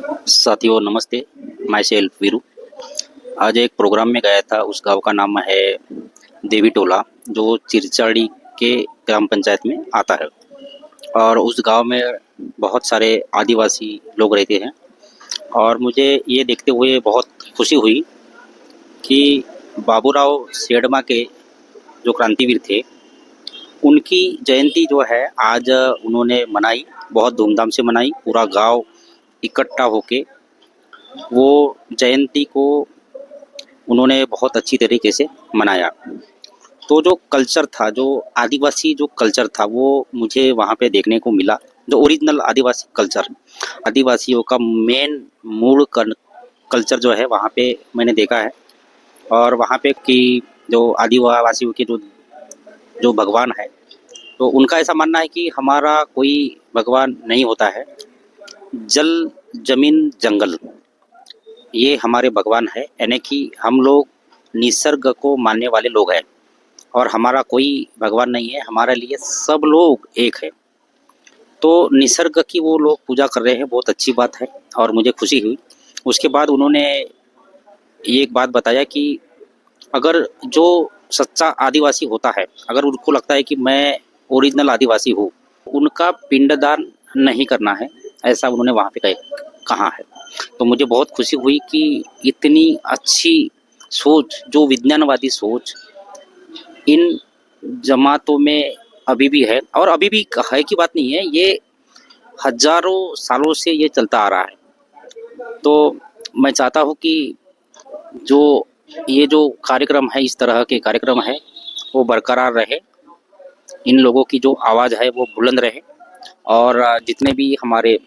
साथियों नमस्ते। My self Veeru. आज एक प्रोग्राम में गया था। उस गांव का नाम है देवी टोला, जो चिरचाड़ी के ग्राम पंचायत में आता है। और उस गांव में बहुत सारे आदिवासी लोग रहते हैं। और मुझे ये देखते हुए बहुत खुशी हुई कि बाबूराव सेठमा के जो क्रांतिवीर थे, उनकी जयंती जो है आज उन्होंने मनाई, बहुत धूमधाम से मनाई। पूरा गांव इकट्ठा होके वो जयंती को उन्होंने बहुत अच्छी तरीके से मनाया। तो जो कल्चर था, जो आदिवासी जो कल्चर था, वो मुझे वहाँ पे देखने को मिला। जो ओरिजिनल आदिवासी कल्चर, आदिवासियों का मेन मूल कल्चर जो है वहाँ पे मैंने देखा है। और वहाँ पे कि जो आदिवासियों के जो जो भगवान है, तो उनका ऐसा मानना है कि हमारा कोई भगवान नहीं होता है। जल, जमीन, जंगल, ये हमारे भगवान है। यानी कि हम लोग निसर्ग को मानने वाले लोग हैं और हमारा कोई भगवान नहीं है। हमारे लिए सब लोग एक है। तो निसर्ग की वो लोग पूजा कर रहे हैं, बहुत अच्छी बात है और मुझे खुशी हुई। उसके बाद उन्होंने ये एक बात बताया कि अगर जो सच्चा आदिवासी होता है, अगर उनको लगता है कि मैं ओरिजिनल आदिवासी हूँ, उनका पिंडदान नहीं करना है, ऐसा उन्होंने वहाँ पे कहा है। तो मुझे बहुत खुशी हुई कि इतनी अच्छी सोच, जो विज्ञानवादी सोच इन जमातों में अभी भी है। और अभी भी है की बात नहीं है, ये हजारों सालों से ये चलता आ रहा है। तो मैं चाहता हूँ कि जो ये जो कार्यक्रम है, इस तरह के कार्यक्रम है, वो बरकरार रहे। इन लोगों की जो आवाज़ है वो बुलंद रहे। और जितने भी हमारे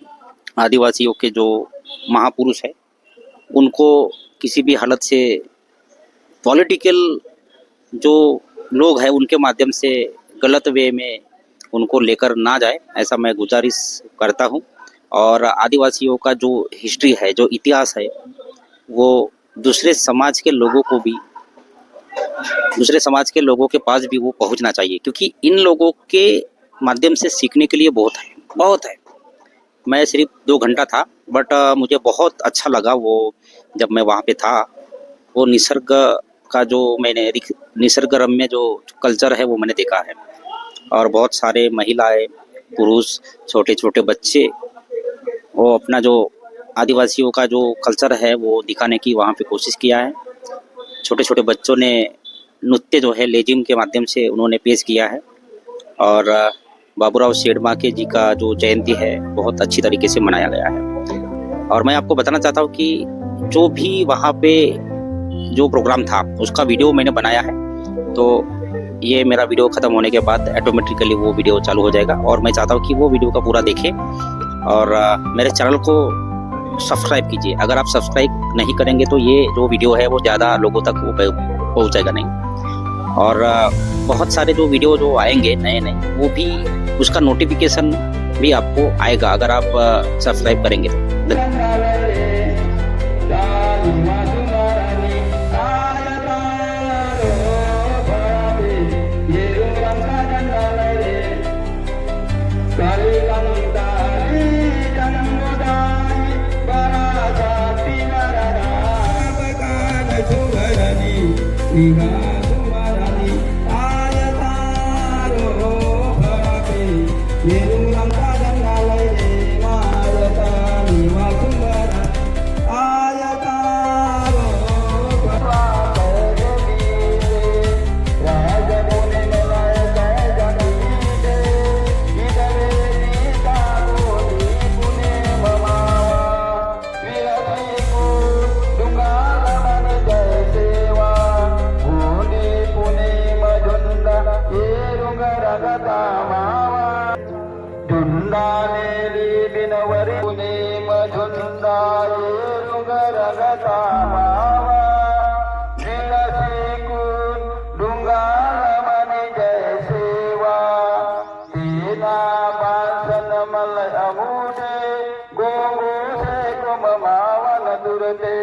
आदिवासियों के जो महापुरुष है, उनको किसी भी हालत से पॉलिटिकल जो लोग हैं उनके माध्यम से गलत वे में उनको लेकर ना जाए, ऐसा मैं गुजारिश करता हूँ। और आदिवासियों का जो हिस्ट्री है, जो इतिहास है, वो दूसरे समाज के लोगों को भी, दूसरे समाज के लोगों के पास भी वो पहुंचना चाहिए, क्योंकि इन लोगों के माध्यम से सीखने के लिए बहुत है, बहुत है। मैं सिर्फ 2 घंटा था, बट मुझे बहुत अच्छा लगा वो, जब मैं वहाँ पे था। वो निसर्ग का जो मैंने निसर्ग रम्य जो कल्चर है वो मैंने देखा है। और बहुत सारे महिलाएं, पुरुष, छोटे छोटे बच्चे, वो अपना जो आदिवासियों का जो कल्चर है वो दिखाने की वहाँ पे कोशिश किया है। छोटे छोटे बच्चों ने नृत्य जो है लेजिम के माध्यम से उन्होंने पेश किया है। और बाबूराव सेठमा के जी का जो जयंती है बहुत अच्छी तरीके से मनाया गया है। और मैं आपको बताना चाहता हूँ कि जो भी वहाँ पे जो प्रोग्राम था उसका वीडियो मैंने बनाया है। तो ये मेरा वीडियो ख़त्म होने के बाद ऑटोमेटिकली वो वीडियो चालू हो जाएगा। और मैं चाहता हूँ कि वो वीडियो का पूरा देखें और मेरे चैनल को सब्सक्राइब कीजिए। अगर आप सब्सक्राइब नहीं करेंगे तो ये जो वीडियो है वो ज़्यादा लोगों तक वो पहुँचेगा नहीं। और बहुत सारे जो वीडियो जो आएंगे नए नए, वो भी उसका नोटिफिकेशन भी आपको आएगा अगर आप सब्सक्राइब करेंगे तो। झुंडालेली बिनवरी पुणे झुंडाये रुगरगता मावा विलसिकून डुंगार मनी जय सेवा तेना पासन मल अमुटे गोगो से कुम मावन दुरते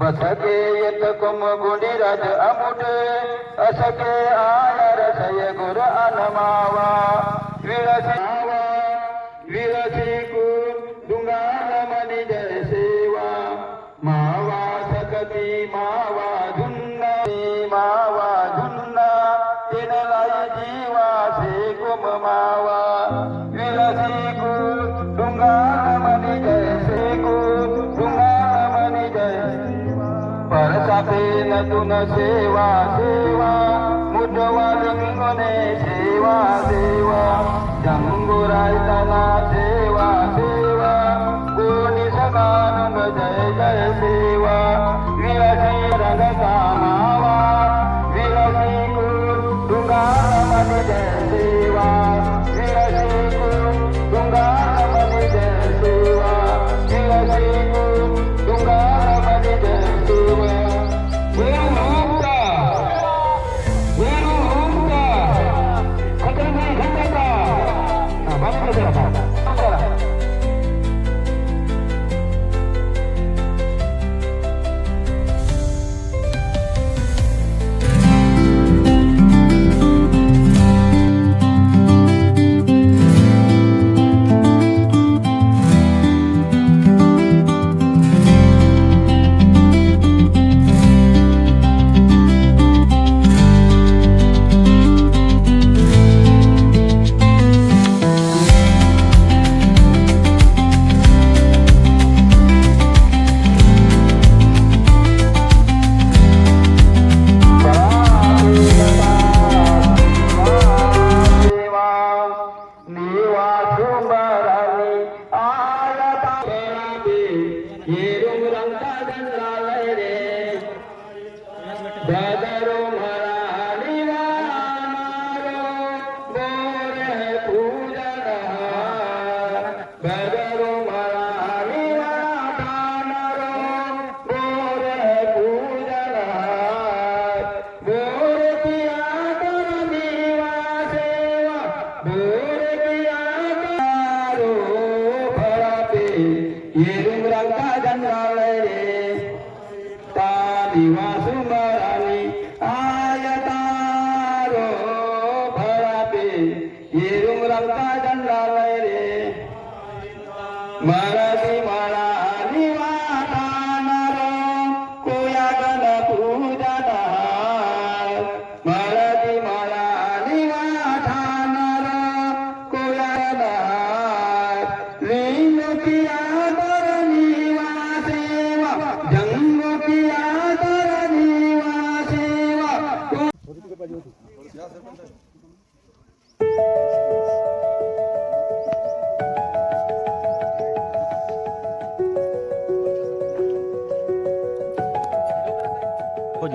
बसके यत कुम गुडिराज अमुटे असके आयर सय गुर अनमावा विलसी डुंगार मनी जैसे हृदयातून सेवा सेवा मुठवा लिंगणे सेवा सेवा जंगुरायताना सेवा सेवा कोणी सकानंद जय जय सेवा विरसी रंग कामावा विरसी तुंगारमणि जय सेवा विरसी तुंगारमणि जय सेवा विरसी तुंगारमणि जय सेवा वेणुमुक्ता वेणुमुक्ता खतरनाक घंटाचा बाप जरा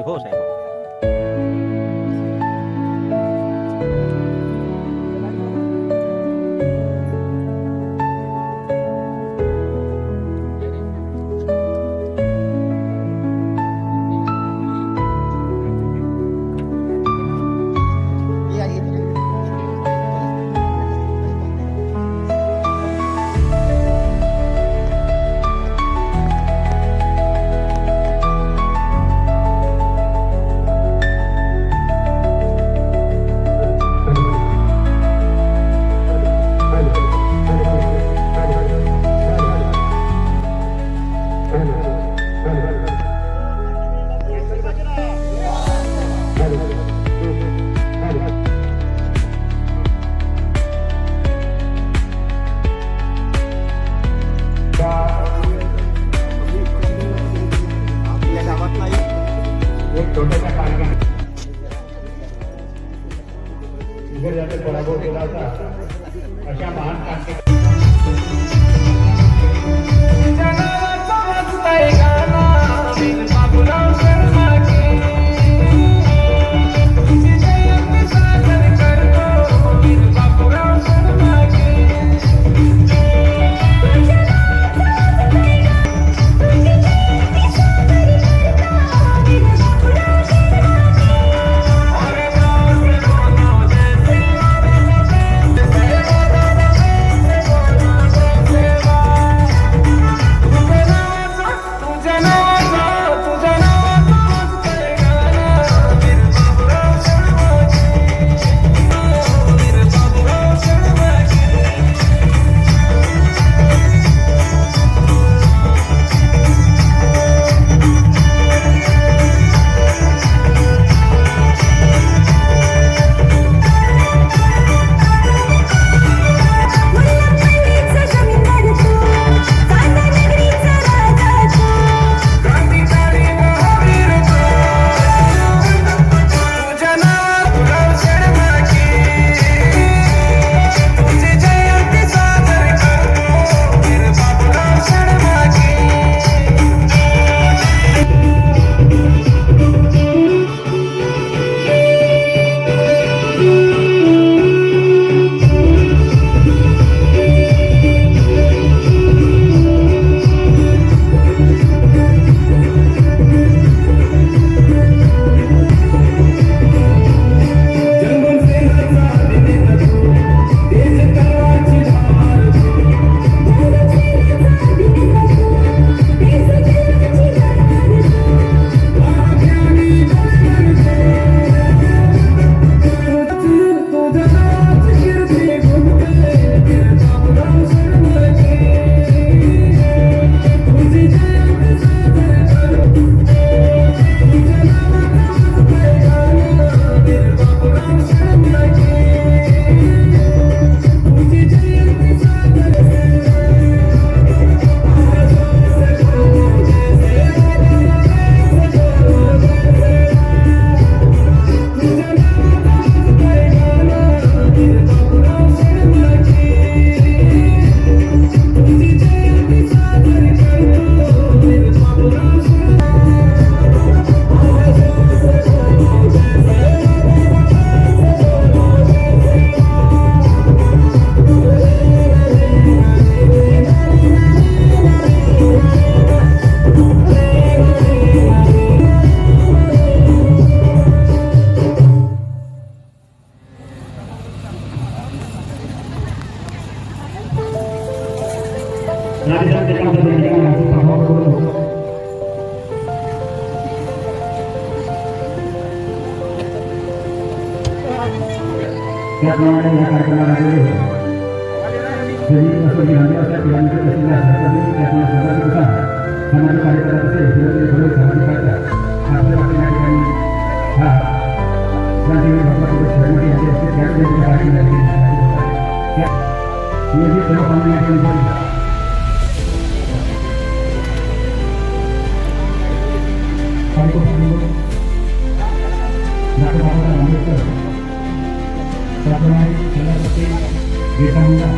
हो साहेब. त्याप्रमाणे या कार्यक्रमाला आलेले जरी असं गांधी असल्या किलोमीटर असलेल्या सरकारने त्यातून सामाजिक होता सामाजिक कार्यकर्ता असेल किंवा सामाजिक कार्यक्रम आपल्या या ठिकाणी हा क्रांतीवीर बाबासाहेब शिवाजी यांचे असते त्याकडे कार्यक्रम नियोजित सर्व पाहुणे या ठिकाणी बोलले डॉक्टर बाबासाहेब आंबेडकर त्याप्रमाणे त्यासाठी गेटांना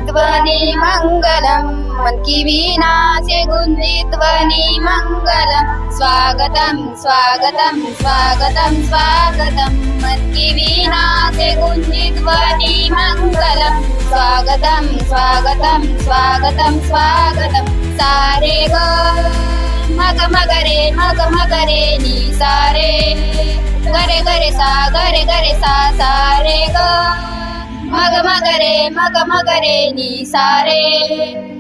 ध्वनि मंगलम मन की वीणा से गुंजित ध्वनि मंगलम स्वागतम स्वागतम स्वागतम स्वागतम मन की वीणा से गुंजित ध्वनि मंगलम स्वागतम स्वागतम स्वागतम स्वागतम सारे ग मग मगरे नी सारे गरे सा सारे ग मग मगरे नी सारे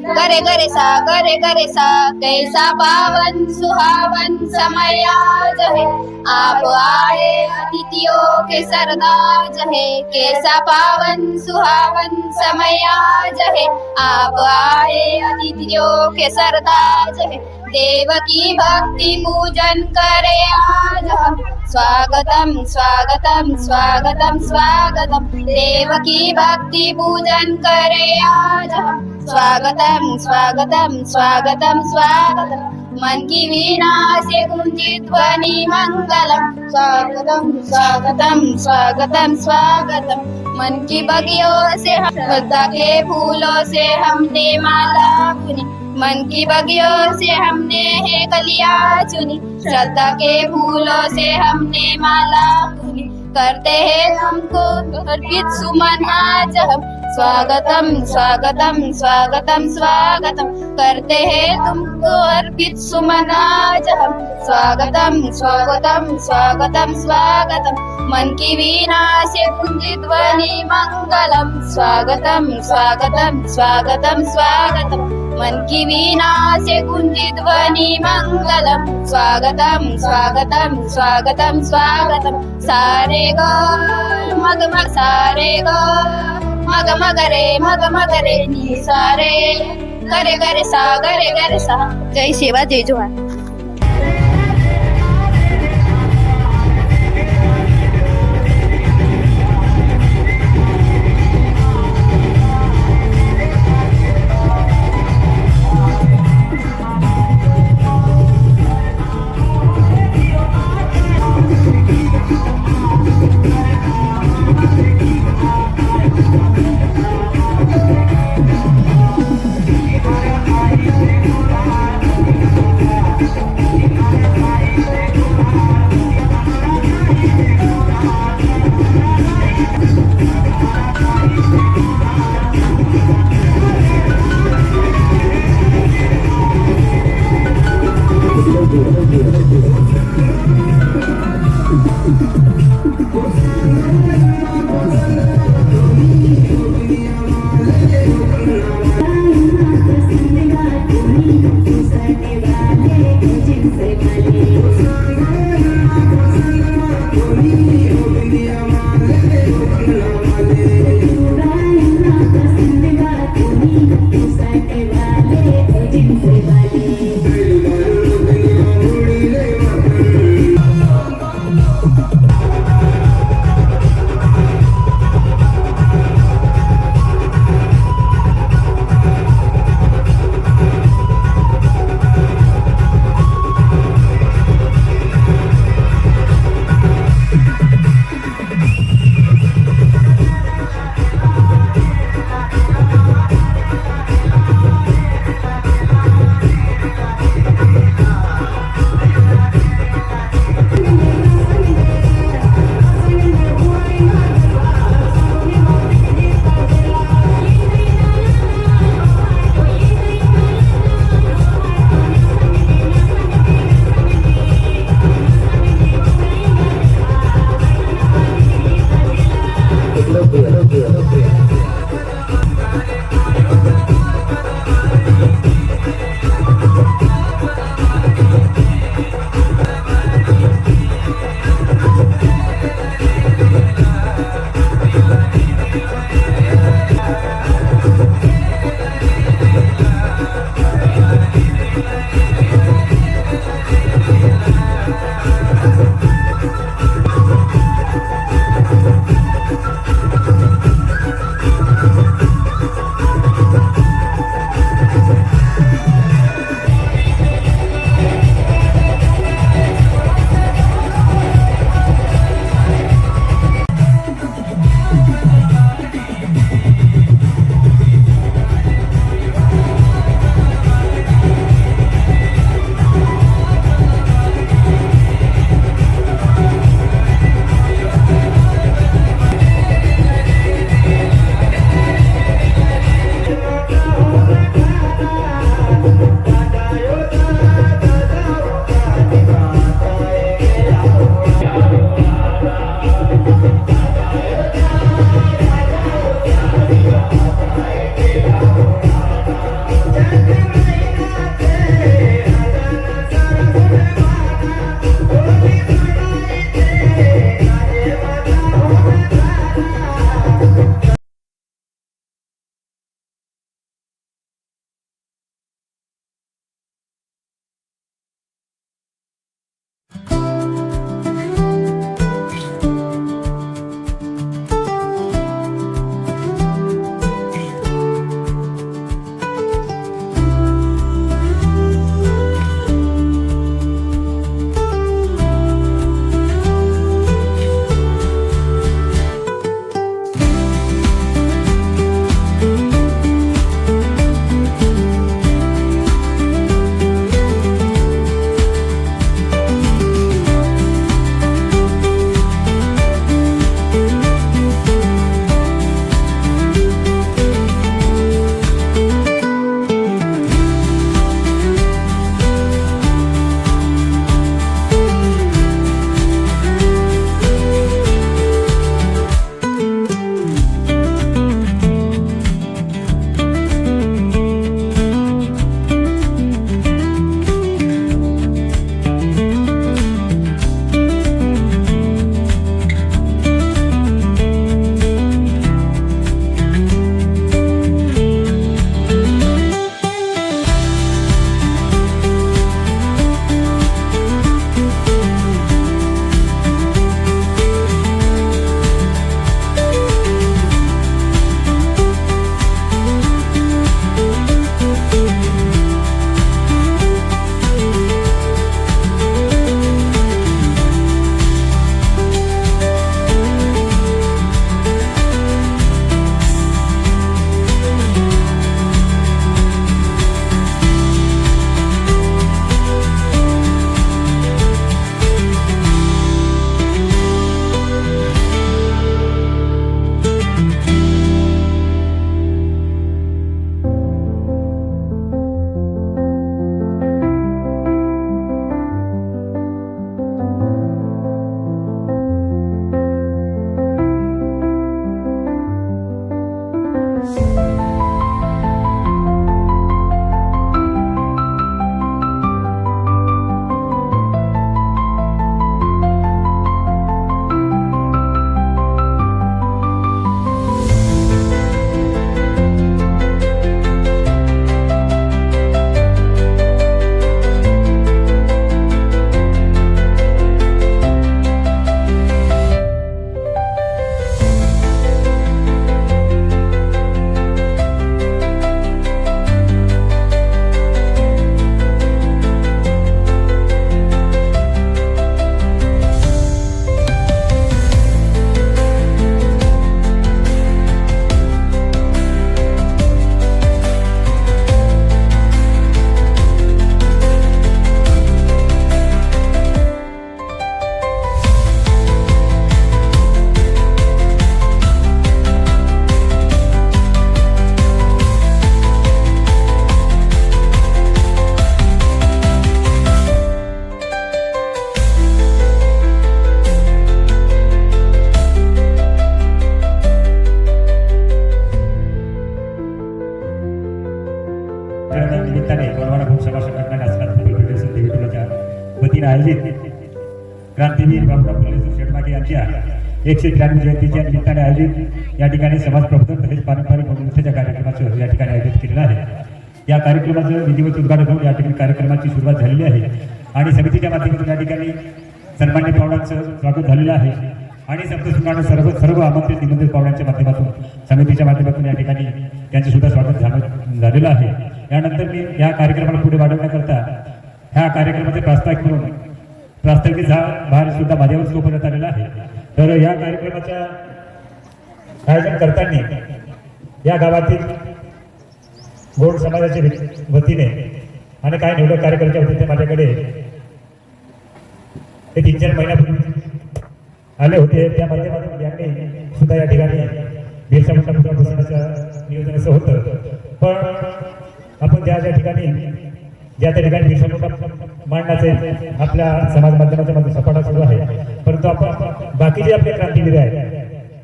गरे सा कैसा पावन सुहावन समय आज है आप आए अतिथियों के सरताज है कैसा पावन सुहावन समय आज है आप आए अतिथियों के सरताज है देव की भक्ति पूजन करे आज हम स्वागतम स्वागतम स्वागतम स्वागतम देव की भक्ति पूजन करे आज हम स्वागतम स्वागतम स्वागतम स्वागतम मन की वीणा से गुंजित ध्वनि मंगलम स्वागतम स्वागतम स्वागतम स्वागतम मन की बगियों से हम श्रद्धा के फूलों से हमने माला बुनी मन की बगियों से हमने है कलियां चुनी श्रद्धा के फूलों से हमने माला बुनी करते हैं हमको अर्पित सुमन आज हम स्वागतम स्वागतम स्वागतम स्वागतम करते हैं तुमको अर्पित सुमन आज हम स्वागतम स्वागतम स्वागतम स्वागतम मन की वीणा से गुंजित ध्वनि मंगलम स्वागतम स्वागतम स्वागतम स्वागतम मन की वीणा से गुंजित ध्वनि मंगलम स्वागतम स्वागतम स्वागतम स्वागतम सारे ग मग सारे ग मग मगरे नी सारे गरे सा जय सेवा जय जोहार. आयोजित क्रांतीवीर बाबूराव फुले शेटमागे यांच्या 193 जयंतीच्या निमित्ताने आयोजित या ठिकाणी समाज प्रबोधन तसेच पारंपरिक नृत्याच्या कार्यक्रमाचं या ठिकाणी आयोजित केलेलं आहे. या कार्यक्रमाचं विधिवत उद्घाटन होऊन या ठिकाणी कार्यक्रमाची सुरुवात झालेली आहे आणि समितीच्या माध्यमातून या ठिकाणी सन्मान्य पाहुण्यांचं स्वागत झालेलं आहे आणि शब्दसुखानं सर्व आमंत्रित निमंत्रित पाहुण्यांच्या माध्यमातून समितीच्या माध्यमातून या ठिकाणी त्यांचे सुद्धा स्वागत झालेलं आहे. यानंतर मी या कार्यक्रमाला पुढे वाढवण्याकरता ह्या कार्यक्रमाचे प्रास्ताविक भार सुद्धा माझ्यावर सोपवण्यात आलेला आहे. तर या कार्यक्रमाच्या आयोजन करताना या गावातील गोड समाजाच्या वतीने आणि काही निवडक कार्यकर्त्या होते ते माझ्याकडे ते 3-4 महिन्यापूर्वी आले होते. त्या माध्यमातून यांनी सुद्धा या ठिकाणी बिरसा मुंडा पुतळा बसवण्याचं नियोजन असं होतं. पण आपण ज्या ठिकाणी त्या ठिकाणी बिरसा मुंडा मांडण्याचे आपल्या समाज माध्यमाच्या मध्ये सपाटा सुरू आहे. परंतु आपण बाकीचे आपले क्रांतीवीर आहेत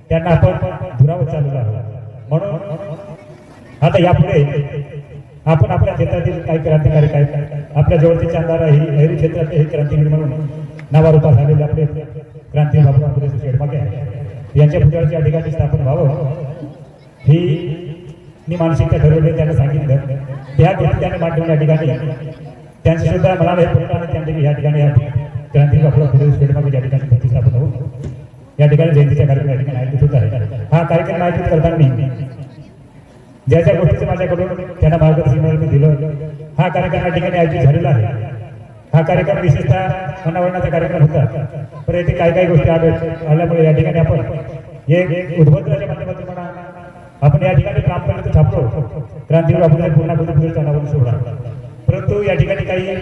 त्यांना आपण दुरावत चाललेलो आहोत. म्हणून आता यापुढे आपण आपल्या क्षेत्रातील काही क्रांतिकारी काय आपल्या जवळचे चांदार अहिरी क्षेत्रातले हे क्रांतिवीर म्हणून नावारूपास झालेले आपले क्रांतीवीर बाबूराव फुले शेटमागे यांच्या पुतळ्याच्या या ठिकाणी स्थापन व्हावं ही मी मानसिकता ठरवली. त्यांना सांगितलं त्या त्याने मांडून या ठिकाणी त्यांची सुद्धा मला हे पुतळा आणि त्यांनी या ठिकाणी क्रांतीवीर बाबूराव फुले शेटमागे या ठिकाणी प्रतिष्ठापन होऊन या ठिकाणी जयंतीच्या कार्यक्रम या ठिकाणी आयोजित होत आहे. हा कार्यक्रम आयोजित करताना ज्या ज्या गोष्टीचं माझ्याकडून त्यांना मार्गदर्शन मी दिलं हा कार्यक्रम या ठिकाणी आयोजित झालेला आहे. हा कार्यक्रम विशेषतः अनावरणाचा कार्यक्रम होता. पण येथे काही गोष्टी आल्यामुळे या ठिकाणी आपण एक उद्बोधनाच्या माध्यमातून म्हणा आपण या ठिकाणी प्रामुख्याने छापलो क्रांतीवीर बाबूराव पूर्ण बुद्धपुरेचा अनावरण सोहळा. परंतु या ठिकाणी काही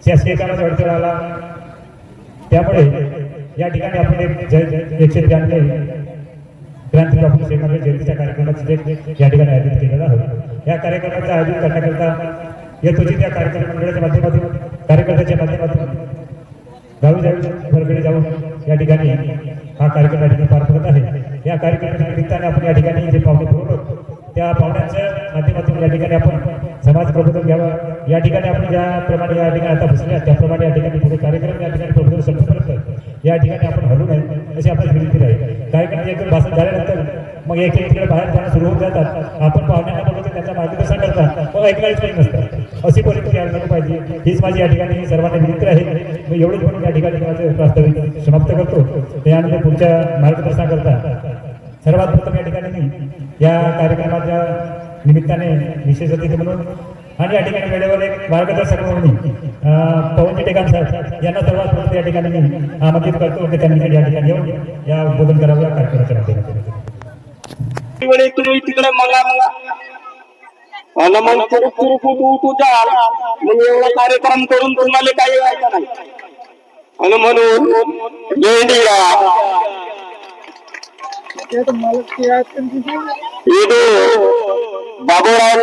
शासकीय कामाचा अडथळा आला त्यामुळे या ठिकाणी आपण 193 क्रांतीवीर बाबूराव शेटमागे जयंतीच्या कार्यक्रमाचे या ठिकाणी आयोजित केलेला आहे. या कार्यक्रमाचं आयोजन करण्याकरता यथोचित त्या कार्यक्रम मंडळाच्या माध्यमातून कार्यकर्त्याच्या माध्यमातून गावी जाऊन या ठिकाणी हा कार्यक्रम या ठिकाणी पार पडत आहे. या कार्यक्रमाच्या निमित्ताने आपण या ठिकाणी जे पाहुणे बोलवतो त्या पाहुण्यांच्या माध्यमातून या ठिकाणी आपण समाज प्रबोधन घ्यावं. या ठिकाणी आपण ज्याप्रमाणे या ठिकाणी आता बसल्या त्याप्रमाणे या ठिकाणी पुढे कार्यक्रम या ठिकाणी प्रबोधन संपेपर्यंत या ठिकाणी आपण हलू नये अशी आपल्याला विनंती आहे. कार्यक्रम एकदम भाषण झाल्यानंतर मग एक तिकडे बाहेर जाणं सुरू होऊन जातात. आपण पाहुण्यांना बोलवतो त्यांचा मार्गदर्शन करतात मग ऐकायच काही नसतं अशी परिस्थिती यायला पाहिजे. हीच माझी या ठिकाणी सर्वांना विनंती आहे. मी एवढंच म्हणून या ठिकाणी माझं प्रास्ताविक समाप्त करतो. त्यानंतर पुढच्या मार्गदर्शनाकरता सर्वात प्रथम या ठिकाणी मी या कार्यक्रमाच्या निमित्ताने विशेष अतिथी म्हणून आणि या ठिकाणी वेळेवर एक मार्गदर्शक म्हणून पवन टेकाम साहेब यांना सर्वात प्रथम या ठिकाणी मी आमंत्रित करतो की त्यांनी या ठिकाणी येऊन या उद्बोधन करावं या कार्यक्रमाच्या माध्यमातून. तुम्ही तिकडे मला मग तुझा मग एवढा कार्यक्रम करून तुम्हाला काही व्हायचं नाही आणि म्हणून बाबूराव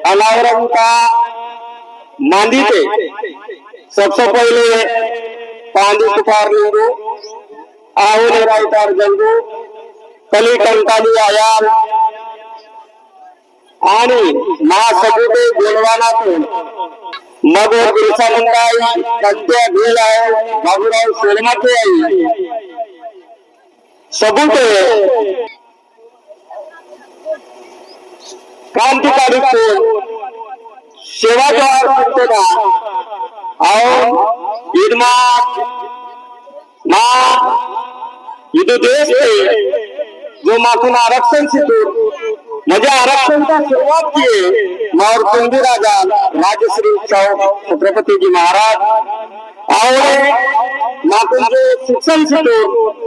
अनावरण का मांदी थे सबसे पहले पांदी पुकार लिंगू आहुने रायतार जंगू कली कंकाली आयाल आणि महासगुदे गुणवानातून मग बिरसा मुंडा आई कत्या भेल आहे बाबूराव शेटमागे आई सबूत क्रांतिकारी को सेवा द्वार करते ना और इदमा माँ ये देश पे जो मातून आरक्षण शिकून म्हणजे आरक्षणचा सुरुवात की और कुंभी राजा राजश्री छत्रपती महाराज और मातून जो शिक्षण शिकून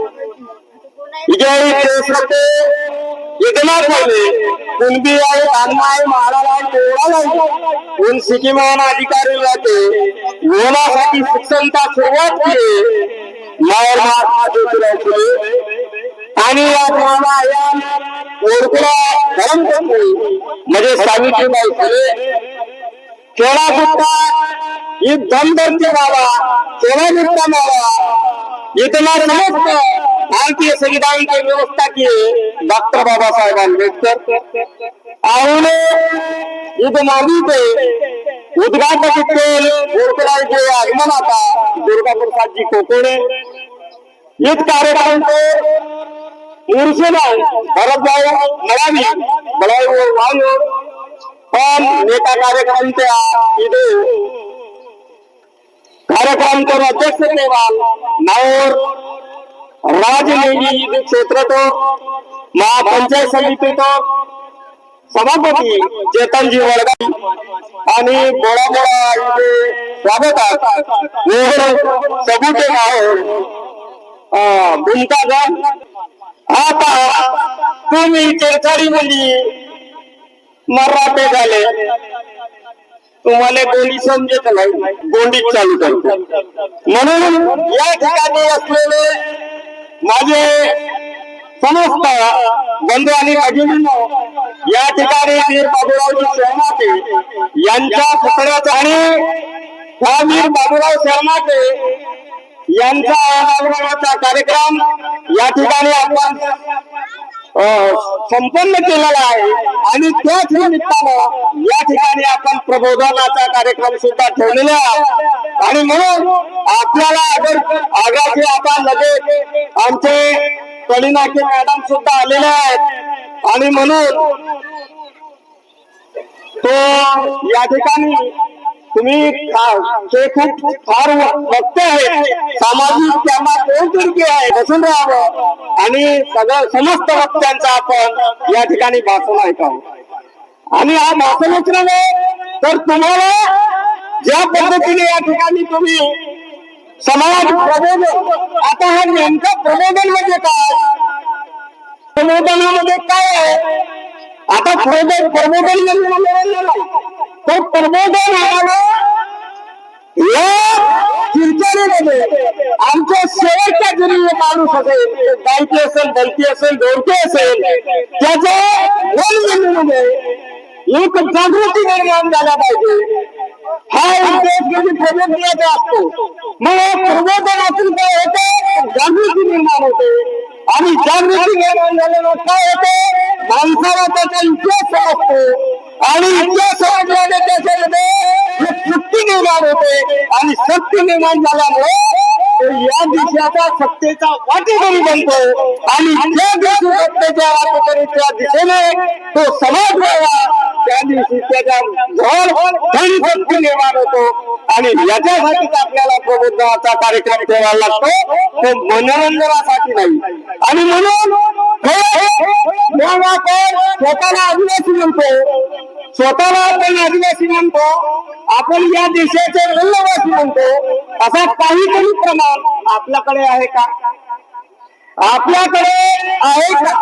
इतना पहले कुंभी आए अन्नाय महाराज कोणाला उन सिक्कीमान अधिकारी रहते होण्यासाठी शिक्षणचा सुरुवात केली मायर महात्मा ज्योतिराव फुले आणि या गावाला या ओळखला धर्मपत्नी म्हणजे सावित्रीबाई फुले केळा गुप्ता ही दमदमचे बाबा केळा गुप्ता बाबा इतना समजतं भारतीय संविधान की व्यवस्था की है डॉक्टर बाबा साहेब अम्बेडकर आउने युद्ध मांगी पे उद्घाटक गोरखराज के आगमन आता दुर्गा प्रसाद जी कोकोड़े युद्ध कार्यक्रम को मुर्शिदाबाद भरत भाई मरावी बड़ाई और वायु और नेता कार्यक्रम के इधे कार्यक्रम को अध्यक्ष केवल नावर राजनीति क्षेत्र तो महापंचायत समिती तो सभापती चेतनजी वडगाई आणि बोळा बोळा इथे स्वागतात सबुटे भूमिका घ्या आता तुम्ही चेरचाडी मुली मराठे झाले तुम्हाला गोंडी समजत नाही गोंडीत चालू करतो म्हणून या ठिकाणी असलेले माझे समस्त बंधू आणि भगिनींनो या ठिकाणी वीर बाबूरावजी शर्माटे यांच्या पुतळ्याचा आणि ह्या वीर बाबूराव शर्माटे यांचा अनावरणाचा कार्यक्रम या ठिकाणी आपण संपन्न केलेला आहे आणि त्याच निमित्तानं या ठिकाणी आपण प्रबोधनाचा कार्यक्रम सुद्धा ठेवलेला आहे आणि म्हणून आपल्याला आगाचे आता लगेच आमचे कलिनाके मॅडम सुद्धा आलेले आहेत आणि म्हणून तो या ठिकाणी तुम्ही ते खूप फार वक्ते आहेत सामाजिक त्यांना कोणतरी आहे बसून राहावं आणि सगळं समस्त वक्त्यांचं आपण या ठिकाणी भाषण ऐकावं आणि हा भाषण नव्हे तर तुम्हाला ज्या पद्धतीने या ठिकाणी तुम्ही समाज प्रबोधन आता हा नेमका प्रबोधन म्हणजे काय प्रबोधनामध्ये काय आहे आता प्रबोधन तर प्रबोधन या चिंचणीमध्ये आमच्या शेवटच्या जरी माणूस असेल गायकी असेल दलती असेल ढोलकी असेल त्याच्या बोलण्यामध्ये एक जागृती निर्माण झाला पाहिजे हा उद्देश म्हणजे प्रबोधनाचा असतो मग प्रबोधनातून काय होते जागृती निर्माण होते आणि जागृती निर्माण झाल्यानं काय होते माणसाला त्याचा इतिहास समजतो आणि इतिहास समजल्याने त्याच्यामध्ये शक्ती निर्माण होते आणि शक्ती निर्माण झाल्यामुळे या देशाचा सत्तेचा वाटेकरी बनतो आणि ज्या दिवशी सत्तेच्या वाटेकरीच्या दिशेने तो समाज व्हावा त्या दिवशी त्याच्या जवळ खरी शक्ती निर्माण होतो आणि याच्यासाठीच आपल्याला प्रबोधनाचा कार्यक्रम ठेवायला लागतो तो मनोरंजनासाठी नाही आणि म्हणून आपण स्वतःला आदिवासी म्हणतो स्वतःला आपण आदिवासी म्हणतो आपण या देशाचे मूलवासी म्हणतो असा काहीतरी प्रमाण आपल्याकडे आहे का आपल्याकडे आहे का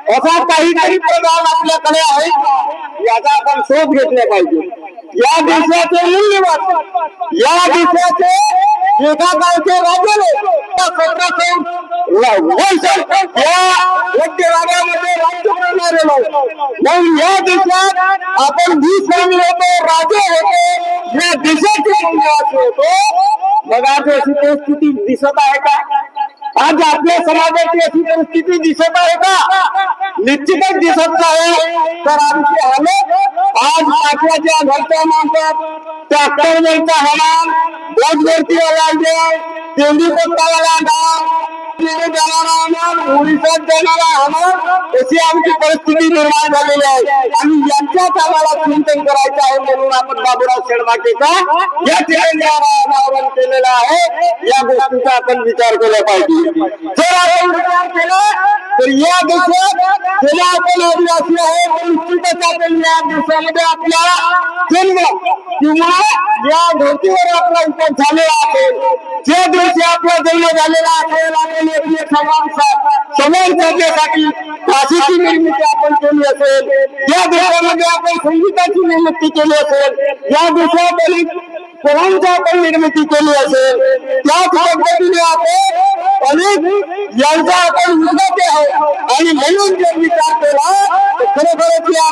असा काहीतरी प्रमाण आपल्याकडे आहे का याचा आपण शोध घेतला पाहिजे या देशाचे मूल्यवान या देशाचे एका गावचे राजाने राज्यामध्ये राज्य करणारे लोक मग या देशात आपण 20 होतो राजे होतो या देशाचे मूल्यवासी होतो मग आज अशी परिस्थिती दिसत आहे का आज आपल्या समाजाची अशी परिस्थिती दिसत आहे का निश्चितच दिसत नाही तर आमची हालत आज आपल्याच्या घरच्या माणसात ट्रॅक्टरवरचा हवामान बोटवरती लागले तेंडी पत्ताला ओडिशात जाणारा हवामान अशी आमची परिस्थिती निर्माण झालेली आहे आणि यांच्याच आम्हाला चिंतन करायचं आहे म्हणून आपण बाबूराव शेडमाकेचा या ठिकाणी अनावरण केलेलं आहे या गोष्टीचा आपण विचार केला पाहिजे जर आपण विचार केला तर या देशात जेव्हा आपण आदिवासी आहे निश्चितच आपण या देशामध्ये आपला जन्म किंवा या धर्तीवर आपला उपयोग झालेला असेल ज्या दिवशी आपला जन्म झालेला असेल आपण समान करण्यासाठी भाषेची निर्मिती आपण केली असेल या देशामध्ये आपण संगीताची निर्मिती केली असेल या देशात पोरांची आपण निर्मिती केली असेल त्याच पद्धतीने आपण अनेक यांचा आपण विद्यार्थी आहोत आणि म्हणून जर विचार केला तर खरोखरच या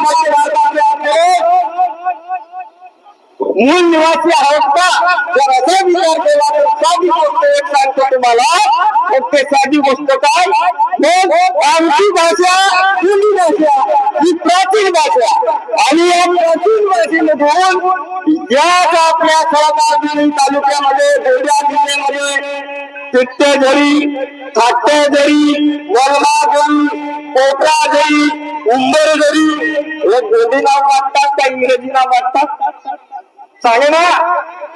मूळ निवासी आहोत का? जर असा विचार केला तर साधी गोष्ट एक सांगतो तुम्हाला. फक्त साधी गोष्ट काय, मग आमची भाषा हिंदी भाषा ही प्राचीन भाषा, आणि या प्राचीन भाषेमधून याच आपल्या खळगाव तालुक्यामध्ये गोंदिया जिल्ह्यामध्ये पिट्टेझरी, थाट्टेझरी, वरमाझरी, पोपराझरी, उंबरझरी हे गोंडी नाव वाटतात का इंग्रजी नाव वाटतात? सांगे ना,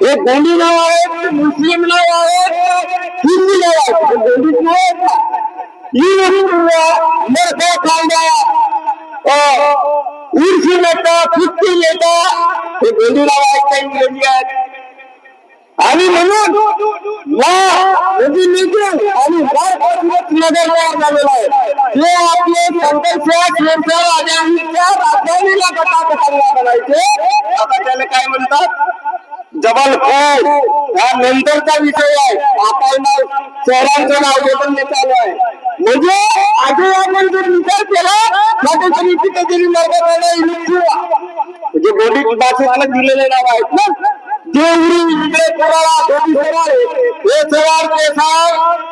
हे गोंडी नाव आहे, मुस्लिम नाव आहे, हिंदी नाव आहे, गोंडीच नाव आहे का? मरखा खांदा, उर्शी लेता, फुटकी लेता, हे गोंडी नाव आहेत का इंग्रजी आहेत? आणि म्हणून आणि नगर तयार झालेला आहे. हे आपले शंकरसिंह राजांच्या राजधानीला कटाकटांना बनायचे. आता त्याला काय म्हणतात, जबलपूर हा नंतरचा विषय आहे. आता शहरांचं नाव बदलणे चालू आहे. म्हणजे आधी आपण जर विचार केला कुठेतरी कुठेतरी नगर म्हणजे गोंडी भाषेला दिलेले नाव आहेत ना. देवरी, इकडे कोराळा, गोंडी सवार हे सवार ते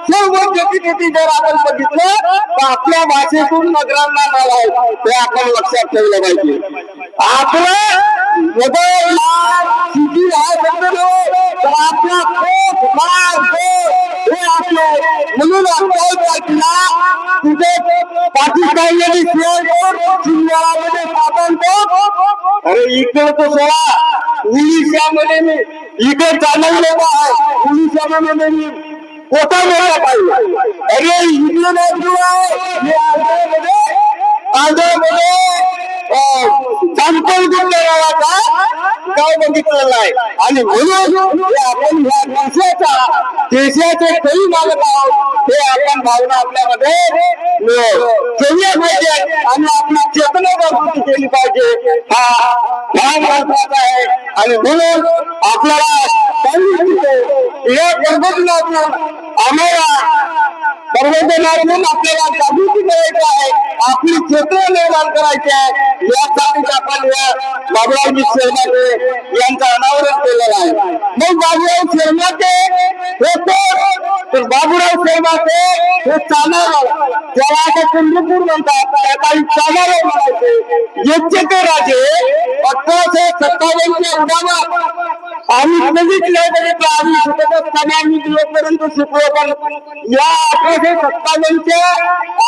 सर्व गती जर आपण बघितलं तर आपल्या भाषेतून नगरांना नाव आहे. ते आपण लक्षात ठेवलं पाहिजे. आपलं बदल सिटी हा शब्द नव्हे तर आपला हे आपलं. म्हणून आपल्या तारखेला तिथे पाकिस्तानमध्ये शिंगाळामध्ये स्वातंत्र्य, अरे इकडे तो सोळा उडीसामध्ये मी इकडे चालू लोक आहे. उडीसामध्ये मी कोटा मिळाला पाहिजे. अरे इकडे बाजू आहे गाव बघितलेलं आहे. आणि म्हणून आपण ह्या देशाचे काही मालक आहोत हे आपण भावना आपल्यामध्ये केल्या पाहिजे आणि आपली चेतना जागृती केली पाहिजे. हा महत्वाचा आहे. आणि म्हणून आपल्याला या पर्वतनातून आम्हाला पर्वतनातून आपल्याला जागृती करायची आहे, आपली चेतना निर्माण करायची आहे. यासाठी आपण या बाबुरावजी शेरमाते यांचं अनावरण केलेलं आहे. मग बाबुराव शेरमाते हे तर बाबुराव शेरमाते हे चालवलं, त्याला आता चंद्रपूर म्हणतात, काही चालवलं म्हणायचे. याचे ते राजे 1857च्या उठावात आम्ही बघितलं आम्ही शिकत असताना आम्ही दिवसपर्यंत शिकलो. पण या 1857च्या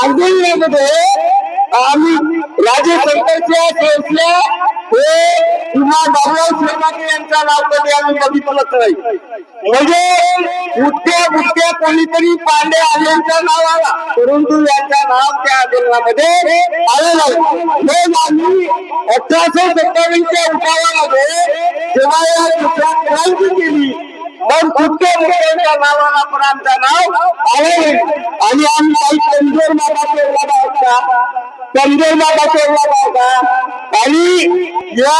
आंदोलनामध्ये आम्ही राजे शंकरसिंह हे किंवा बाबुराव शेरमाते यांचा नाव कधी आम्ही बघितलंच नाही. म्हणजे उठत्या कोणीतरी पांडे आलेचं नाव आला, परंतु यांचं नाव त्या आंदोलनामध्ये आलं नाही. मग आम्ही 1857च्या उठावामध्ये जेव्हा या दुसऱ्या क्रांती केली, मग कुठच्या नावाला पण आमचं नाव आलं नाही. आणि आम्ही काही कमजोर माता होता आणि या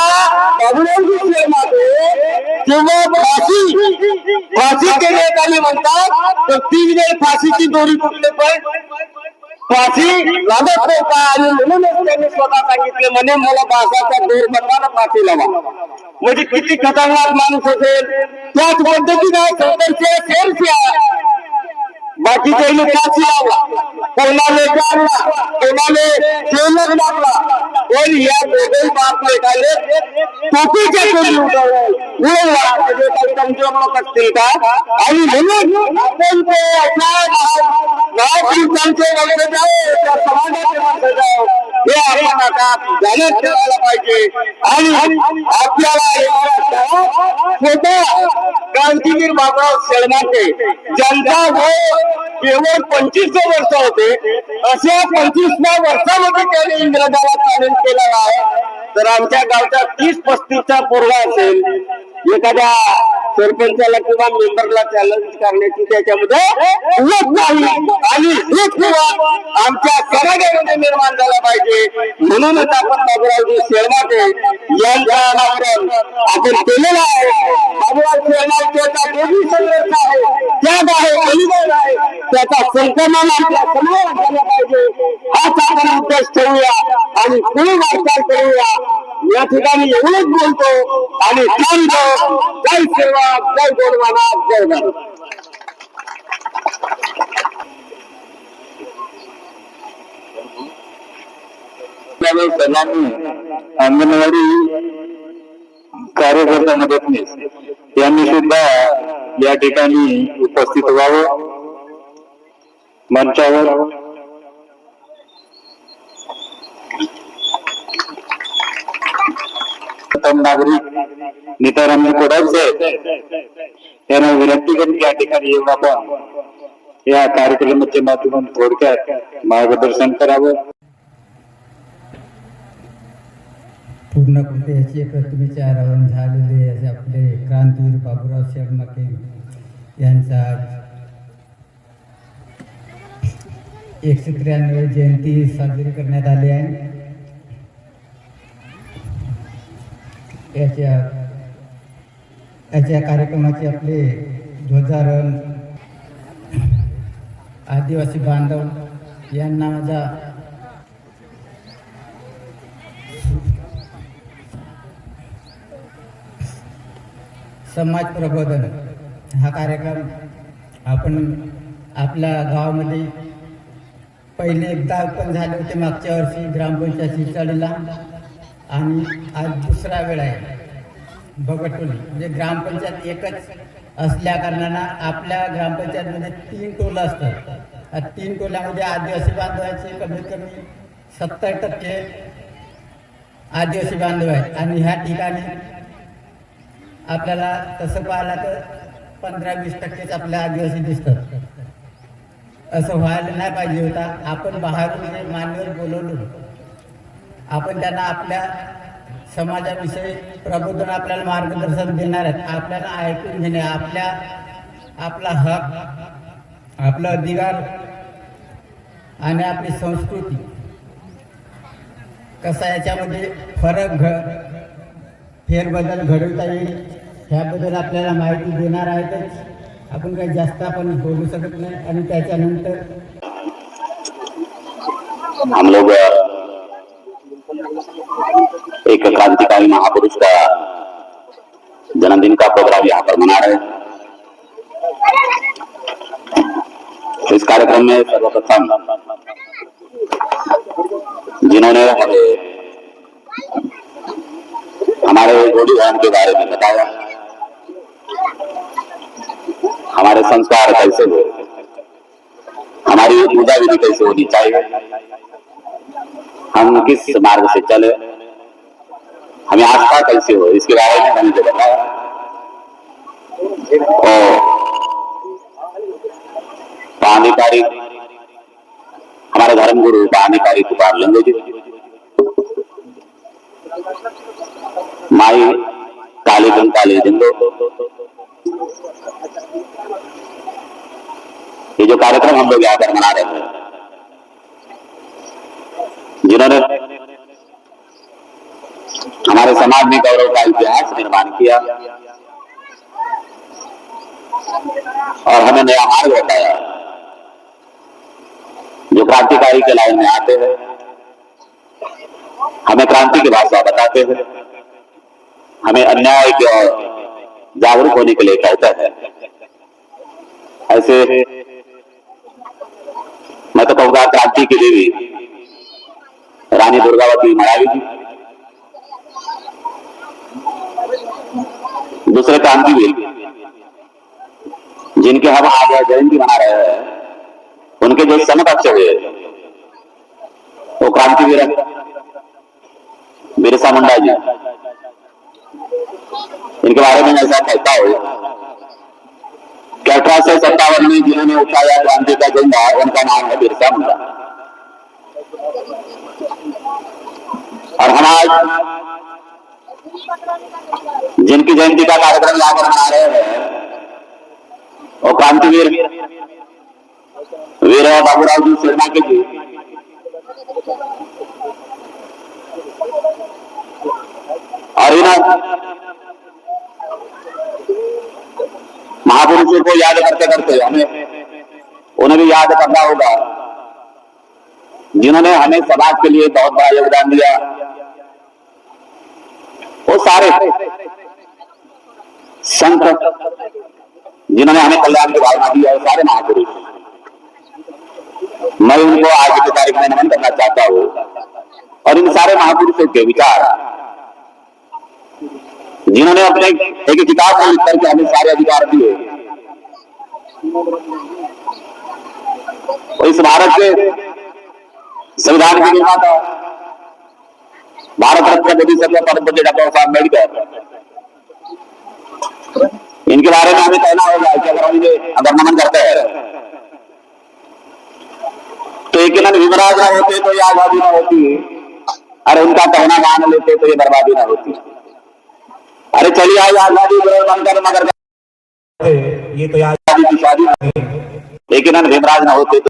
बाबुरावजी शेरमाते जेव्हा फाशी केली आणि म्हणतात तर 3 वेळ फाशीची दोरी तुटले पण फाशी लागत नव्हता. आणि म्हणूनच त्यांनी स्वतः सांगितले म्हणे मला बासाचा दोर बनवायला फाशी लावा. म्हणजे किती खतरनाक माणूस असेल. त्याच पद्धतीने बाकी काही फाशी लावला, कोणाने काढला, कोणाने जेलर लागला. पण या दोघे बाप लेखाले टोपीच्या चोरी कमजोर लोक असतील का? आणि म्हणून आपण ते हे आपण आता ध्यानात ठेवायला पाहिजे. आणि आपल्याला स्वतः क्रांतीवीर बाबुराव शेरमाते ज्यांचा केवळ 25 वर्ष होते, अशा 25व्या वर्षामध्ये त्याने इंग्रजाला चॅलेंज केलेला आहे. तर आमच्या गावचा 30-35चा पोरगा असेल, एखाद्या सरपंचाला किंवा मेंबरला चॅलेंज करण्याची त्याच्यामध्ये होत नाही. आणि हेच आमच्या समाजामध्ये निर्माण झाला पाहिजे. म्हणूनच आपण बाबुरावजी शेरमाते यांचा अनावरण आपण केलेलं आहे. बाबुराव शेरमातेचा देवी संघर्ष आहे, त्याग आहे, बलिदान आहे. त्याचा संक्रमण आपल्या समाजात झाला पाहिजे हाच आपण उद्देश ठेवूया आणि पुढे वाटचाल करूया. या ठिकाणी एवढंच बोलतो आणि थांबतो. जय सेवा, जय गोडवाना, जय भारत. अंगणवाडी कार्यकर्ता मदतनीस यांनी सुद्धा या ठिकाणी उपस्थित व्हावं. मंचावर नागरिक निताराम कोडाचे त्यांना विनंती करून या ठिकाणी येऊन आपण या कार्यक्रमाच्या माध्यमातून थोडक्यात मार्गदर्शन करावं. पूर्ण कुटुंबाची एकत्रित आरावण झालेले असे आपले क्रांतीवीर बाबूराव शेडमाके यांचा 193वी जयंती साजरी करण्यात आली आहे. याच्या कार्यक्रमाचे आपले ध्वजारोहण आदिवासी बांधव यांना माझा समाज प्रबोधन हा कार्यक्रम आपण आपल्या गावामध्ये पहिले एकदा पण झाले होते मागच्या वर्षी ग्रामपंचायत चिरचाळीला आणि आज दुसरा वेळ आहे बगटोली. म्हणजे ग्रामपंचायत एकच असल्या कारणानं आपल्या ग्रामपंचायतमध्ये 3 टोलं असतात. 3 टोल्यामध्ये आदिवासी बांधवांचे कमीत कमी 70% आदिवासी बांधव आहेत आणि ह्या ठिकाणी आपल्याला तसं पाहिलं तर 15-20% आपल्या आदिवासी दिसतात. असं व्हायला नाही पाहिजे होता. आपण बाहेरून जे मान्यवर बोलवलो आपण त्यांना आपल्या समाजाविषयी प्रबोधन आपल्याला मार्गदर्शन देणार आहेत. आपल्याला ऐकून घेणे आपला हक आपला अधिकार आणि आपली संस्कृती कसा याच्यामध्ये फेरबदल घडवता येईल ह्याबद्दल आपल्याला माहिती देणार आहेतच. आपण काही जास्त आपण बोलू शकत नाही. आणि त्याच्यानंतर हम लोग एक क्रांतिकारी महापुरुष का जन्मदिन का प्रोग्राम यहाँ पर मना रहे हैं. इस कार्यक्रम में सर्वप्रथम जिन्होंने हमारे गोडी धर्म के बारे में बताया, हमारे संस्कार कैसे हो, हमारी पूजा विधि कैसे होनी चाहिए, हम किस मार्ग से चले, हमें आस्था कैसे हो, इसके बारे में मैंने जो बताया. और पानीकारी हमारे धर्म गुरु पानीकारी कुमार लंगो जी, माई काली कंकाली जिंदो, ये जो कार्यक्रम हम लोग यहाँ पर मना रहे हैं, जिन्होंने हमारे समाज में गौरव का इतिहास निर्माण किया और हमें नया मार्ग बताया. जो क्रांतिकारी के लाइन में आते हैं, हमें क्रांति की भाषा बताते हैं, हमें अन्याय की ओर जागरूक होने के लिए कहता है. ऐसे मैं तो कहूँगा क्रांति की देवी रानी दुर्गावती मायावी जी, दूसरे क्रांतिवीर जिनके हम आज जयंती मना रहे हैं, उनके जो समकक्ष हुए वो क्रांतिवीर बिरसा मुंडा जी. इनके बारे में ऐसा कहता हो कि 1857 में जिन्होंने उठाया क्रांति का झंडा, उनका नाम है बिरसा मुंडा. और हम आज जिनकी जयंती का कार्यक्रम यहाँ पर मना रहे हैं वो क्रांतिवीर वीर बाबूराव जी शेडमाके जी. और इन महापुरुषों को याद करते करते हमें उन्हें भी याद करना होगा, जिन्होंने हमें समाज के लिए बहुत बड़ा योगदान दिया। वो सारे संत जिन्होंने हमें कल्याण की भावना दी है, वो सारे महापुरुष, मैं उनको आज की तारीख में नमन करना चाहता हूँ। और इन सारे महापुरुषों के विचार, जिन्होंने अपने एक किताब में लिख करके हमें सारे अधिकार दिए, और इस भारत के संविधान के निर्माता, भारत रत्न मोदी सर्व परम पूज्य डॉक्टर साहब अम्बेडकर, इनके बारे में हमें कहना होगा कि अगर नमन करते हैं तो यकीनन विमराज न होते तो ये आजादी न होती, अरे उनका कहना मान लेते तो ये बर्बादी न होती। अरे चलिए आज आजादी बनकर मगर ये तो आजादी की शादी नहीं, लेकिन विमराज न होते तो।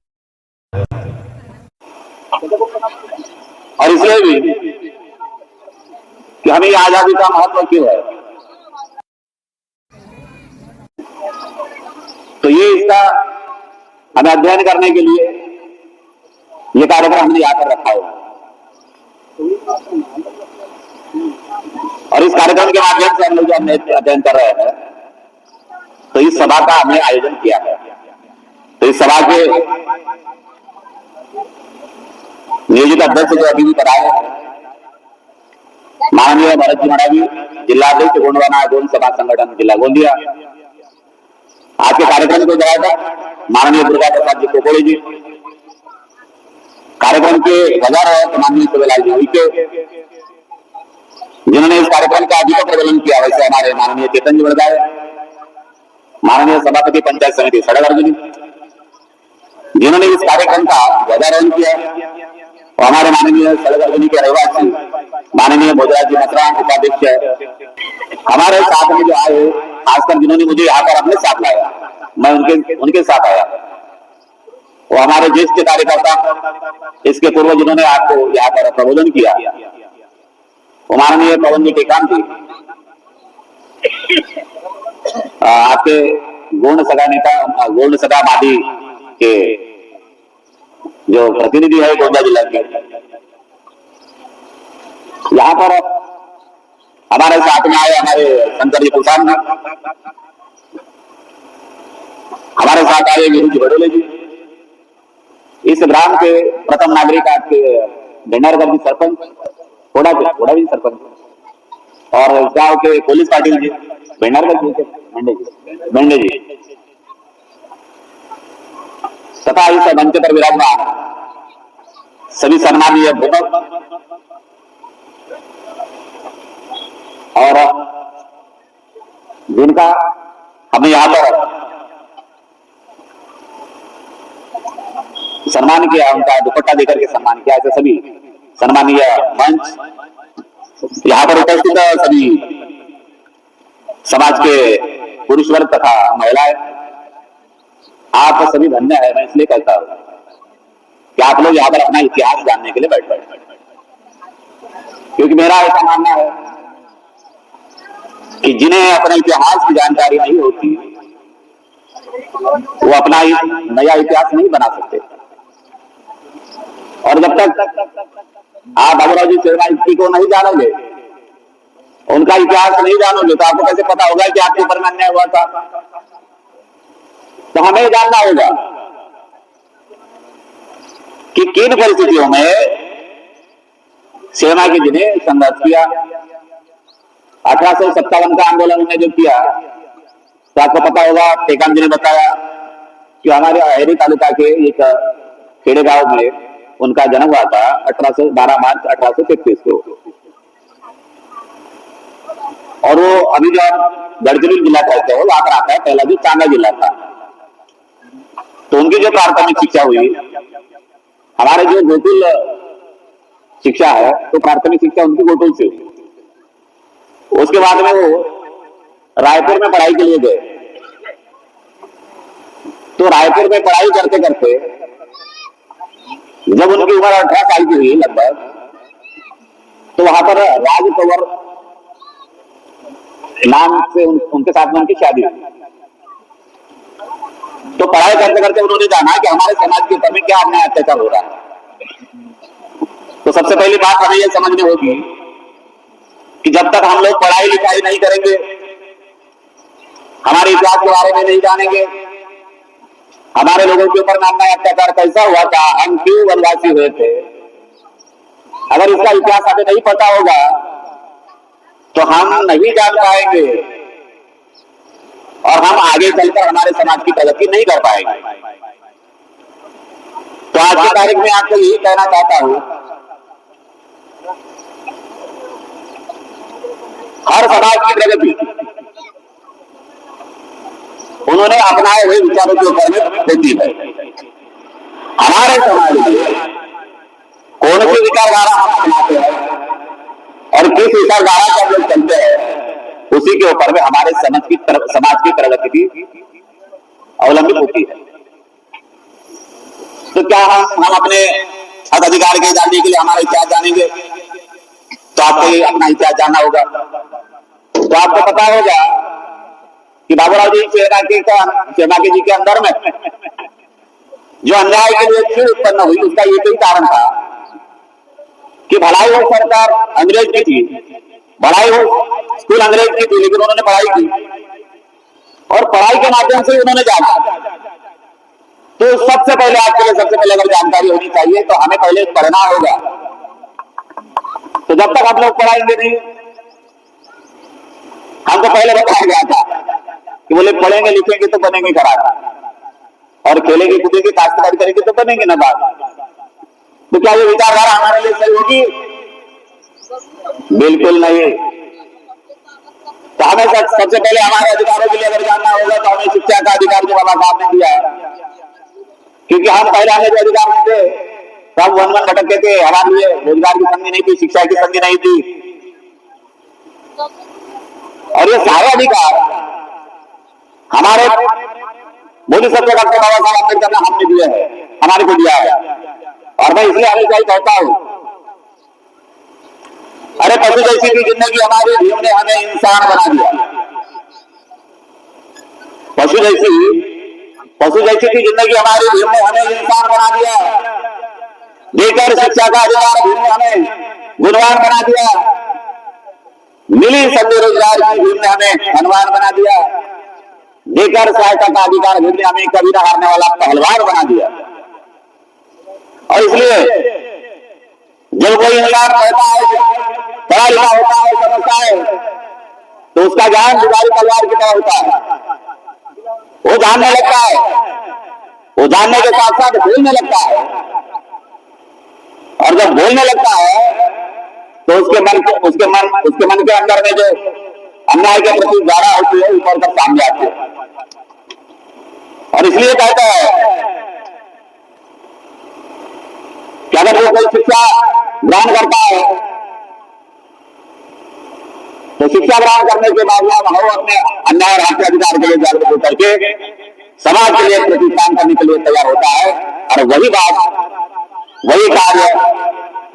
और इसलिए भी कि हमें आजादी का महत्व क्यों है, तो ये इसका हमें अध्ययन करने के लिए ये कार्यक्रम हमने यहाँ पर रखा है। और इस कार्यक्रम के माध्यम से हम लोग अध्ययन कर रहे हैं, तो इस सभा का हमने आयोजन किया है। तो इस सभा के नियोजित अध्यक्ष जो अभी भी कराए माननीय भरत जी मडावी, जिलाध्यक्ष गोंडवाना गोंड सभा संगठन जिला गोंदिया। आज के कार्यक्रम को कराया था माननीय दुर्गा प्रसाद जी कोकोड़े जी। कार्यक्रम के वजह माननीय सुबेलाल जी उइके, जिन्होंने इस कार्यक्रम का अधिक प्रबंधन किया। वैसे हमारे माननीय चेतन जी बड़गाए, माननीय सभापति पंचायत समिति सड़गर्जुनी, जिन्होंने इस कार्यक्रम का ध्वजारोहण किया। और हमारे माननीय सड़गर्जुनी के रहवासी माननीय भोजराज जी मसरा उपाध्यक्ष हमारे साथ में जो आए, खासकर जिन्होंने मुझे यहाँ पर अपने साथ लाया, मैं उनके साथ आया। वो हमारे ज्येष्ठ कार्यकर्ता, इसके पूर्व जिन्होंने आपको यहाँ पर प्रबोधन किया, वो माननीय पवन जी टेकाम जी, आपके गोंड सगा नेता, गोंड सगा मादी के जो प्रतिनिधि है गोंडा जिला के, यहाँ पर हमारे साथ में आए हमारे शंकर जी कुलसाम जी, हमारे साथ आए वीरू जी बडोले जी, इस ग्राम के प्रथम नागरिक आपके ढेंडारगढ़ जी सरपंच, थोड़ा भी सरपंच, और इस गांव के पुलिस पाटिल जी, ढेंडारगढ़ जी के मेंढे जी, तथा इस मंच पर विराजमान सभी सम्मानीय भूमक और जिनका हमें यहाँ पर सम्मान किया, उनका दुपट्टा देकर के सम्मान किया, ऐसे सभी सम्मानीय मंच, यहाँ पर उपस्थित सभी समाज के पुरुष वर्ग तथा महिलाएं, आप सभी धन्य है। मैं इसलिए कहता हूं कि आप लोग यहाँ पर अपना इतिहास जानने के लिए बैठ बैठे, क्योंकि मेरा ऐसा मानना है कि जिन्हें अपने इतिहास की जानकारी नहीं होती वो अपना नया इतिहास नहीं बना सकते। और जब तक आप बाबूराव जी शर्मा को नहीं जानोगे, उनका इतिहास नहीं जानोगे, तो आपको कैसे पता होगा कि आपके ऊपर में अन्याय हुआ था। तो हमें जानना होगा कि किन परिस्थितियों में शर्मा जी ने संघर्ष किया। 1857 का आंदोलन उन्होंने जो किया, तो आपको पता होगा, टेकाम जी ने बताया कि हमारे अहेरी तालुका के एक खेड़े गांव में उनका जन्म हुआ था 12 मार्च 1833 को। और वो अभी जो गढ़चिरोली जिला कहते हैं, वहां पर आता है, पहला भी चांगा जिला था। तो उनकी जो प्राथमिक शिक्षा हुई, हमारे जो गोकुल शिक्षा है, तो प्राथमिक शिक्षा उनकी गोकुल से हुई। उसके बाद में वो रायपुर में पढ़ाई के लिए गए। तो रायपुर में पढ़ाई करते करते जब उनकी उम्र 18 साल की हुई लगभग, तो वहां पर राज कंवर नाम से उनके साथ में उनकी शादी हुई। तो पढ़ाई करते करते उन्होंने जाना कि हमारे समाज के ऊपर में क्या अन्याय अत्याचार हो रहा है। तो सबसे पहली बात हमें यह समझनी होगी कि जब तक हम लोग पढ़ाई लिखाई नहीं करेंगे, हमारे इतिहास के बारे में नहीं जानेंगे, हमारे लोगों के ऊपर अन्याय अत्याचार कैसा हुआ था, हम क्यों वनवासी हुए थे, अगर इसका इतिहास हमें नहीं पता होगा तो हम नहीं जान पाएंगे और हम आगे चलकर हमारे समाज की प्रगति नहीं कर पाएंगे। तो आज की तारीख में आपको यही कहना चाहता हूं, हर समाज की प्रगति उन्होंने अपनाए हुए विचारों के ऊपर में होती है। हमारे समाज में कौन सी विचारधारा हम अपनाते हैं और किस विचारधारा से हम लोग चलते हैं, उसी के ऊपर में हमारे समाज की प्रगति की अवलंबित होती है। तो क्या हम अपने हक अधिकार के जानने के लिए हमारा इतिहास जानेंगे? तो आपको अपना इतिहास जानना होगा। तो आपको पता होगा कि बाबूराव जी सेनाकी जी के अंदर में जो अन्याय के लिए क्यों उत्पन्न हुई, उसका एक ही कारण था कि भलाई हो सरकार अंग्रेज की थी, भलाई हो स्कूल अंग्रेज की थी, लेकिन उन्होंने पढ़ाई की और पढ़ाई के माध्यम से उन्होंने जाना। तो सबसे पहले आपके लिए सबसे पहले अगर जानकारी होनी चाहिए तो हमें पहले पढ़ना होगा। तो जब तक आप लोग पढ़ाएंगे नहीं, हमको पहले बताया गया था कि बोले पढ़ेंगे लिखेंगे तो बनेंगे खराब और खेलेंगे कूदेंगे काश्तकारी करेंगे तो बनेंगे ना बात। तो क्या ये विचारधारा हमारे लिए सही होगी? बिल्कुल नहीं। तो हमें सबसे पहले हमारे अधिकारों के लिए अगर जानना होगा तो हमें शिक्षा का अधिकार जो बाबा साहब ने दिया है, क्योंकि हम पहले हमें जो अधिकार नहीं थे तो हम वन भटकते थे, हमारे लिए रोजगार की संधि नहीं थी, शिक्षा की संधि नहीं थी। और ये सारे अधिकार हमारे बोली सबसे डॉक्टर बाबा साहब अम्बेडकर ने हमने दिए हैं, हमारे को दिया है। और मैं इसलिए हमेशा ही कहता हूं, अरे पशु जैसी की जिंदगी हमारी भीम ने हमें इंसान बना दिया। पशु जैसी की जिंदगी हमारी भीम ने हमें इंसान बना दिया। देकर शिक्षा का अधिकार भीम ने हमें गुणवान बना दिया। मिली संधि रोजगार की भीम ने हमें धनवान बना दिया। देकर सहायता का अधिकार भीम ने हमें कभी न हारने वाला पहलवान बना दिया। और इसलिए जब कोई इंसान पढ़ता है, पढ़ा लिखा होता है, समझता है, तो उसका ज्ञान दुधारी तलवार की तरह होता है। वो जानने लगता है, वो जानने के साथ साथ बोलने लगता है। और जब बोलने लगता है तो उसके मन के अंदर में जो अन्याय के प्रति ज्वाला होती है ऊपर तक सामने आती है। और इसलिए कहता है कि अगर वो कोई शिक्षा ग्रहण करता है तो शिक्षा ग्रहण करने के बाद वो अपने अन्याय और हक अधिकार के लिए जागरूक होकर के समाज के लिए प्रतिष्ठान करने के लिए तैयार होता है। और वही बात, वही कार्य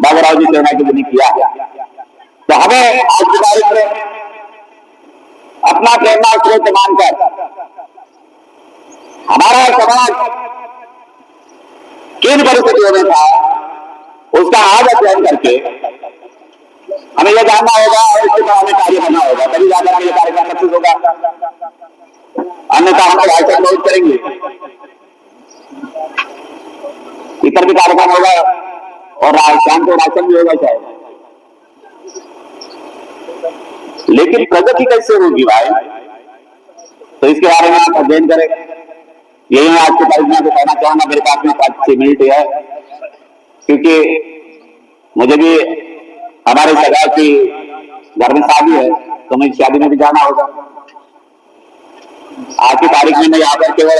बाबूराव जी सेनाकी जी ने किया। तो हमें आज की तारीख में अपना प्रेरणा स्रोत मानकर हमारा समाज किन परिस्थितियों में था उसका आज अध्ययन करके हमें यह जानना होगा और इसके बाद हमें कार्य करना होगा, तभी जाकर के कार्यक्रम सक्सेस होगा। अन्यथा हम लोग हाईटेक बहुत करेंगे, इतर भी कार्यक्रम होगा और शाम को राशन भी होगा शायद, लेकिन प्रगति कैसे होगी भाई? तो इसके बारे में आप अध्ययन करें। यही मैं आज के तारीख में कहना चाहूंगा। मेरे पास में 5-6 मिनट है, क्योंकि मुझे भी हमारे सगा की घर में शादी है तो मुझे शादी में भी जाना होगा। आज की तारीख में मैं यहाँ पर केवल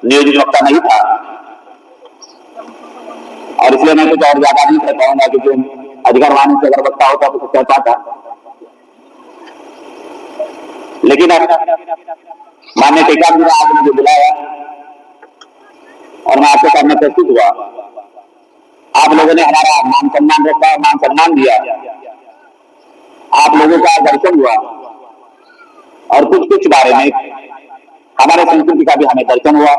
नियोजित वक्ता नहीं था और इसलिए मैं कुछ और ज्यादा नहीं कर पाऊंगा, क्योंकि अधिकार वाणी से अगर वक्ता होता तो कुछ कहता था। लेकिन माननीय टीका जी ने आज मुझे बुलाया और मैं आपके सामने प्रस्तुत हुआ। आप लोगों ने हमारा मान सम्मान रखा, मान सम्मान दिया, आप लोगों का दर्शन हुआ और कुछ बारे में हमारे संस्कृति का भी हमें दर्शन हुआ।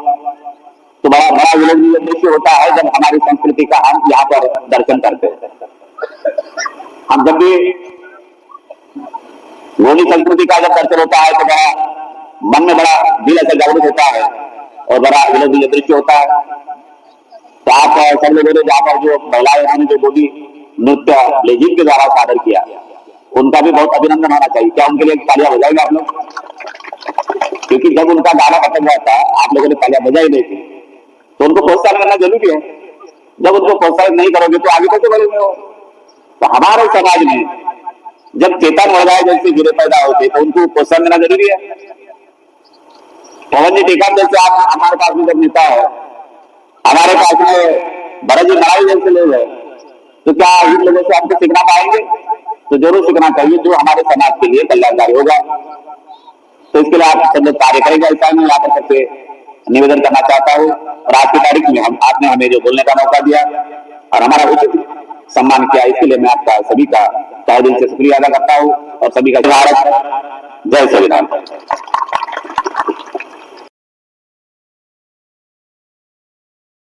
तो बड़ा बड़ा विलक्षण दृश्य होता है जब हमारी संस्कृति का हम यहाँ पर दर्शन करते हैं। हम जब भी गोली संस्कृति का जब दर्शन होता है तो बड़ा मन में बड़ा दिल ऐसा जागरूक होता है और बड़ा विलक्षण दृश्य होता है। तो आप सब लोगों ने जहाँ पर जो महिलाएं उन्होंने जो गोली नृत्य लेजिम के द्वारा सादर किया, उनका भी बहुत अभिनंदन होना चाहिए। क्या उनके लिए तालियां बजाएंगे आप लोग? क्योंकि जब उनका गाना खत्म हुआ था आप लोगों ने तालियां बजाई नहीं थी, तो उनको प्रोत्साहन करना जरूरी है। जब उनको प्रोत्साहित नहीं करोगे तो आगे कैसे बढ़ोगे हो? तो हमारे समाज में जब चेतन महिलाएं जैसे गिरे पैदा होते तो उनको प्रोत्साहन देना जरूरी है। पवन जी टेकाम जैसे आप हमारे पास में जब नेता है, हमारे पास में भरत जी महाराज जैसे लोग हैं, तो क्या इन लोगों से हमको सीखना पाएंगे? तो जरूर सीखना चाहिए, जो हमारे समाज के लिए कल्याणकारी होगा। तो इसके लिए आप सब लोग कार्य करेंगे, ऐसा मैं यहाँ पर सबसे निवेदन करना चाहता हूँ। और आज की तारीख में आपने हमें जो बोलने का मौका दिया और हमारा उचित सम्मान किया, इसके लिए मैं आपका सभी का तहे दिल से शुक्रिया अदा करता हूँ। और सभी का भारत जय श्री राम।